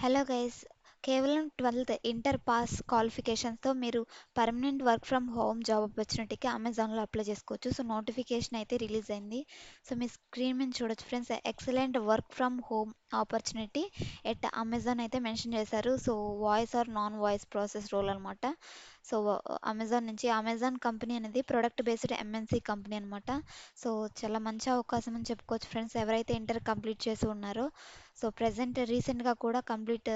Hello guys, కేవలం 12th inter pass క్వాలిఫికేషన్స్తో మీరు permanent work from home job ఆపర్చునిటీకి అమెజాన్లో అప్లై చేసుకోవచ్చు. సో నోటిఫికేషన్ అయితే రిలీజ్ అయింది. సో మీ స్క్రీన్ మీద చూడొచ్చు friends, excellent work from home opportunity at Amazon అయితే మెన్షన్ చేశారు. So voice or non voice process role అనమాట. సో అమెజాన్ నుంచి, అమెజాన్ కంపెనీ అనేది ప్రొడక్ట్ బేస్డ్ ఎంఎన్సి కంపెనీ అనమాట. సో చాలా మంచి అవకాశం అని చెప్పుకోవచ్చు ఫ్రెండ్స్, ఎవరైతే ఇంటర్ కంప్లీట్ చేసి ఉన్నారో. సో ప్రెసెంట్ రీసెంట్గా కూడా కంప్లీట్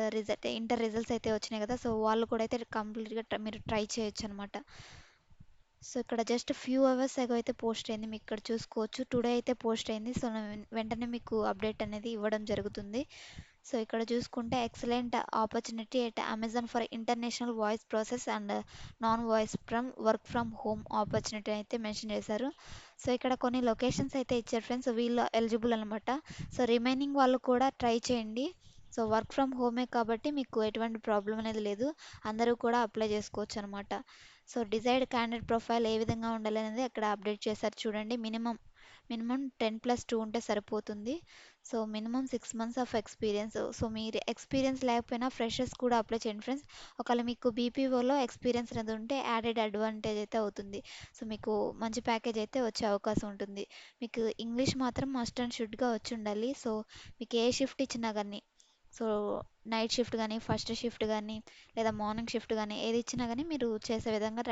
ఇంటర్ రిజల్ట్స్ అయితే వచ్చినాయి కదా, సో వాళ్ళు కూడా అయితే కంప్లీట్గా మీరు ట్రై చేయొచ్చు అనమాట. సో ఇక్కడ జస్ట్ ఫ్యూ అవర్స్ అగో అయితే పోస్ట్ అయింది, మీకు ఇక్కడ చూసుకోవచ్చు. టుడే అయితే పోస్ట్ అయింది. సో నేను వెంటనే మీకు అప్డేట్ అనేది ఇవ్వడం జరుగుతుంది. సో ఇక్కడ చూసుకుంటే excellent opportunity at Amazon for international voice process and non voice from work from home opportunity అయితే మెన్షన్ చేశారు. సో ఇక్కడ కొన్ని లొకేషన్స్ అయితే ఇచ్చారు ఫ్రెండ్స్, వీళ్ళు ఎలిజిబుల్ అనమాట. సో రిమైనింగ్ వాళ్ళు కూడా ట్రై చేయండి. సో వర్క్ ఫ్రమ్ హోమే కాబట్టి మీకు ఎటువంటి ప్రాబ్లం అనేది లేదు, అందరూ కూడా అప్లై చేసుకోవచ్చు అనమాట. సో డిజైర్డ్ క్యాండిడేట్ ప్రొఫైల్ ఏ విధంగా ఉండాలి అనేది అక్కడ అప్డేట్ చేశారు చూడండి. మినిమం 10+2 ఉంటే సరిపోతుంది. So minimum 6 months of experience. So మీరు ఎక్స్పీరియన్స్ లేకపోయినా ఫ్రెషర్స్ కూడా అప్లై చేయండి ఫ్రెండ్స్. ఒకవేళ మీకు బీపీఓలో ఎక్స్పీరియన్స్ అనేది ఉంటే యాడెడ్ అడ్వాంటేజ్ అయితే అవుతుంది. సో మీకు మంచి ప్యాకేజ్ అయితే వచ్చే అవకాశం ఉంటుంది. మీకు ఇంగ్లీష్ మాత్రం మస్ట్ అండ్ షుడ్గా వచ్చి ఉండాలి. సో మీకు ఏ షిఫ్ట్ ఇచ్చినా కానీ, సో నైట్ షిఫ్ట్ కానీ, ఫస్ట్ షిఫ్ట్ కానీ, లేదా మార్నింగ్ షిఫ్ట్ కానీ, ఏది ఇచ్చినా కానీ మీరు చేసే విధంగా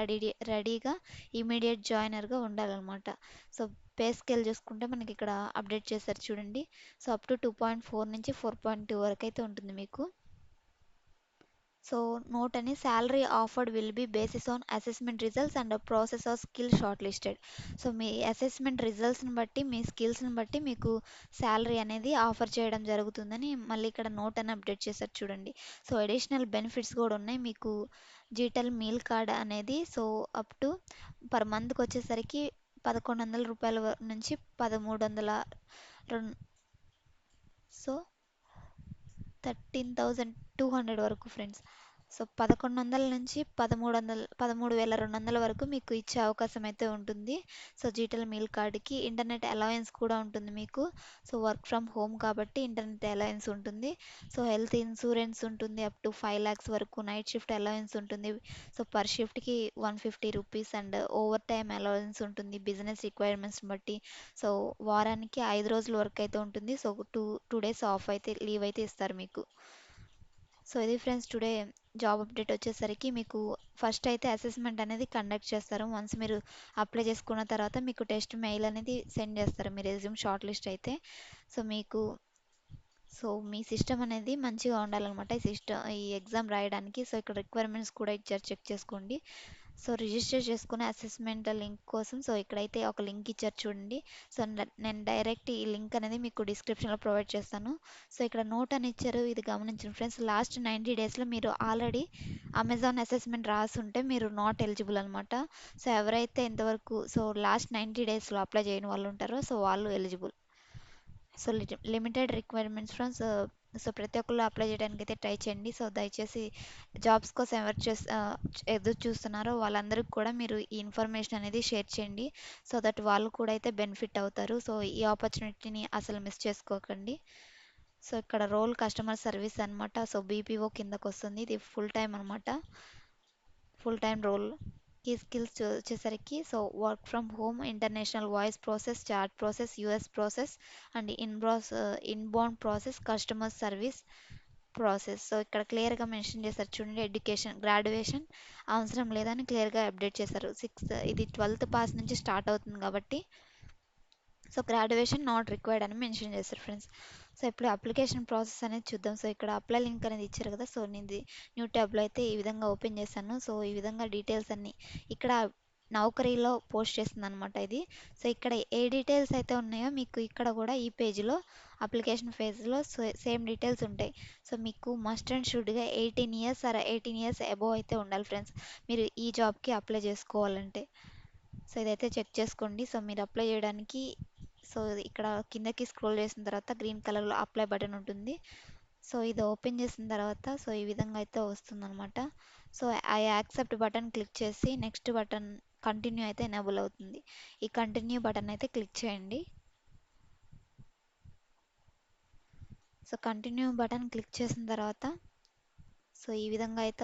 రెడీగా ఇమీడియట్ జాయినర్గా ఉండాలన్నమాట. సో పే స్కేల్ చూసుకుంటే మనకి ఇక్కడ అప్డేట్ చేశారు చూడండి. సో అప్ టు 2.4 నుంచి 4.2 వరకు అయితే ఉంటుంది మీకు. సో నోట్ అని salary offered will be basis on assessment results and process of skill short listed. So మీ అసెస్మెంట్ రిజల్ట్స్ని బట్టి, మీ స్కిల్స్ని బట్టి మీకు శాలరీ అనేది ఆఫర్ చేయడం జరుగుతుందని మళ్ళీ ఇక్కడ నోట్ అని అప్డేట్ చేశారు చూడండి. సో అడిషనల్ బెనిఫిట్స్ కూడా ఉన్నాయి మీకు. జీటల్ మీల్ కార్డ్ అనేది సో అప్ టు పర్ మంత్కి వచ్చేసరికి రూ. 1100 నుంచి 1300, సో 13,200 వరకు ఫ్రెండ్స్. సో 1100 నుంచి 13,200 వరకు మీకు ఇచ్చే అవకాశం అయితే ఉంటుంది. సో జీటల్ మీల్ కార్డ్కి ఇంటర్నెట్ అలవెన్స్ కూడా ఉంటుంది మీకు. సో వర్క్ ఫ్రమ్ హోమ్ కాబట్టి ఇంటర్నెట్ అలవెన్స్ ఉంటుంది. సో హెల్త్ ఇన్సూరెన్స్ ఉంటుంది అప్ టు 5 lakhs వరకు. నైట్ షిఫ్ట్ అలవెన్స్ ఉంటుంది. సో పర్ షిఫ్ట్కి రూ. 150 అండ్ ఓవర్ టైమ్ అలవెన్స్ ఉంటుంది బిజినెస్ రిక్వైర్మెంట్స్ బట్టి. సో వారానికి 5 రోజుల వరకు అయితే ఉంటుంది. సో టూ డేస్ ఆఫ్ అయితే లీవ్ అయితే ఇస్తారు మీకు. సో ఇది ఫ్రెండ్స్ టుడే జాబ్ అప్డేట్ వచ్చేసరికి మీకు ఫస్ట్ అయితే అసెస్మెంట్ అనేది కండక్ట్ చేస్తారు. వన్స్ మీరు అప్లై చేసుకున్న తర్వాత మీకు టెస్ట్ మెయిల్ అనేది సెండ్ చేస్తారు మీ రెజ్యూమ్ షార్ట్ లిస్ట్ అయితే. సో మీకు, సో మీ సిస్టమ్ అనేది మంచిగా ఉండాలన్నమాట ఈ ఎగ్జామ్ రాయడానికి. సో ఇక్కడ రిక్వైర్మెంట్స్ కూడా ఇచ్చారు, చెక్ చేసుకోండి. సో రిజిస్టర్ చేసుకునే అసెస్మెంట్ లింక్ కోసం సో ఇక్కడైతే ఒక లింక్ ఇచ్చారు చూడండి. సో నేను డైరెక్ట్ ఈ లింక్ అనేది మీకు డిస్క్రిప్షన్లో ప్రొవైడ్ చేస్తాను. సో ఇక్కడ నోట్ అని ఇచ్చారు, ఇది గమనించండి ఫ్రెండ్స్. లాస్ట్ 90 డేస్లో మీరు ఆల్రెడీ అమెజాన్ అసెస్మెంట్ రాసుంటే మీరు నాట్ ఎలిజిబుల్ అనమాట. సో ఎవరైతే ఇంతవరకు సో లాస్ట్ 90 డేస్లో అప్లై చేయని వాళ్ళు ఉంటారో సో వాళ్ళు eligible. So limited requirements from, so ప్రతి ఒక్కళ్ళు అప్లై చేయడానికి అయితే ట్రై చేయండి. సో దయచేసి జాబ్స్ కోసం ఎవరు ఎదురు చూస్తున్నారో వాళ్ళందరికీ కూడా మీరు ఈ ఇన్ఫర్మేషన్ అనేది షేర్ చేయండి. సో దట్ వాళ్ళు కూడా అయితే బెనిఫిట్ అవుతారు. సో ఈ ఆపర్చునిటీని అసలు మిస్ చేసుకోకండి. సో ఇక్కడ రోల్ కస్టమర్ సర్వీస్ అనమాట. సో బీపీఓ కిందకు వస్తుంది, ఇది ఫుల్ టైం అనమాట, ఫుల్ టైం రోల్. ఈ స్కిల్స్ వచ్చేసరికి so work from home, international voice process, chat process, US process and inbound process, customer service process. So ఇక్కడ క్లియర్గా మెన్షన్ చేశారు చూడండి. ఎడ్యుకేషన్ గ్రాడ్యుయేషన్ అవసరం లేదని క్లియర్గా అప్డేట్ చేశారు. ఇది 12th పాస్ నుంచి స్టార్ట్ అవుతుంది కాబట్టి సో గ్రాడ్యుయేషన్ నాట్ రిక్వైర్డ్ అని మెన్షన్ చేశారు ఫ్రెండ్స్. సో ఇప్పుడు అప్లికేషన్ ప్రాసెస్ అనేది చూద్దాం. సో ఇక్కడ అప్లై లింక్ అనేది ఇచ్చారు కదా, సో నేను న్యూ ట్యాబ్లో అయితే ఈ విధంగా ఓపెన్ చేశాను. సో ఈ విధంగా డీటెయిల్స్ అన్నీ ఇక్కడ నౌకరీలో పోస్ట్ చేస్తుంది అనమాట ఇది. సో ఇక్కడ ఏ డీటెయిల్స్ అయితే ఉన్నాయో మీకు ఇక్కడ కూడా ఈ పేజ్లో, అప్లికేషన్ ఫేజ్లో సేమ్ డీటెయిల్స్ ఉంటాయి. సో మీకు మస్ట్ అండ్ షుడ్గా 18 years ఆర్ 18 years అబోవ్ అయితే ఉండాలి ఫ్రెండ్స్, మీరు ఈ జాబ్కి అప్లై చేసుకోవాలంటే. సో ఇదైతే చెక్ చేసుకోండి. సో మీరు అప్లై చేయడానికి సో ఇక్కడ కిందకి స్క్రోల్ చేసిన తర్వాత గ్రీన్ కలర్లో అప్లై బటన్ ఉంటుంది. సో ఇది ఓపెన్ చేసిన తర్వాత సో ఈ విధంగా అయితే వస్తుందన్నమాట. So I accept button click చేసి నెక్స్ట్ బటన్ కంటిన్యూ అయితే ఎనేబుల్ అవుతుంది. ఈ కంటిన్యూ బటన్ అయితే క్లిక్ చేయండి. సో కంటిన్యూ బటన్ క్లిక్ చేసిన తర్వాత సో ఈ విధంగా అయితే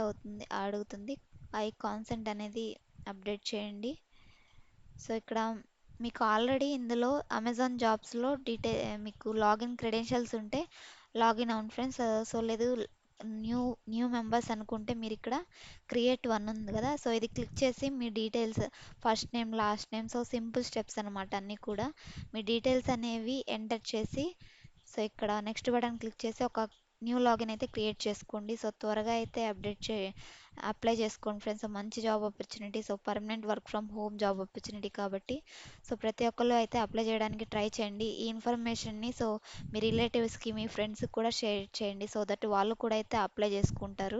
అడుగుతుంది. ఐ కాన్సెంట్ అనేది అప్డేట్ చేయండి. సో ఇక్కడ మీకు ఆల్రెడీ ఇందులో అమెజాన్ జాబ్స్లో మీకు లాగిన్ క్రెడెన్షియల్స్ ఉంటే లాగిన్ అవ్వండి ఫ్రెండ్స్. సో లేదు న్యూ న్యూ మెంబర్స్ అనుకుంటే మీరు ఇక్కడ క్రియేట్ వన్ ఉంది కదా, సో ఇది క్లిక్ చేసి మీ details first name last name, so simple steps అనమాట అన్నీ కూడా. మీ డీటెయిల్స్ అనేవి ఎంటర్ చేసి సో ఇక్కడ నెక్స్ట్ బటన్ క్లిక్ చేసి ఒక న్యూ లాగిన్ అయితే క్రియేట్ చేసుకోండి. సో త్వరగా అయితే అప్లై చేసుకోండి ఫ్రెండ్స్. సో మంచి job opportunity, so permanent work from home job opportunity కాబట్టి సో ప్రతి ఒక్కళ్ళు అయితే అప్లై చేయడానికి ట్రై చేయండి. ఈ ఇన్ఫర్మేషన్ని సో మీ రిలేటివ్స్కి మీ ఫ్రెండ్స్కి కూడా షేర్ చేయండి, సో దట్ వాళ్ళు కూడా అయితే అప్లై చేసుకుంటారు.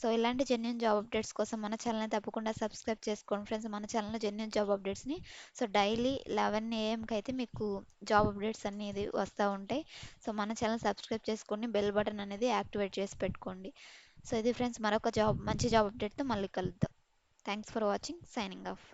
సో ఇలాంటి జెన్యున్ జాబ్ అప్డేట్స్ కోసం మన ఛానల్ని తప్పకుండా సబ్స్క్రైబ్ చేసుకోండి ఫ్రెండ్స్. మన ఛానల్లో జెన్యున్ జాబ్ అప్డేట్స్ని సో డైలీ 11 AM అయితే మీకు జాబ్ అప్డేట్స్ అనేది వస్తూ ఉంటాయి. సో మన ఛానల్ సబ్స్క్రైబ్ చేసుకోండి, బెల్ బటన్ అనేది యాక్టివేట్ చేసి పెట్టుకోండి. సో ఇది ఫ్రెండ్స్, మరొక మంచి జాబ్ అప్డేట్తో మళ్ళీ కలుద్దాం. Thanks for watching, signing off.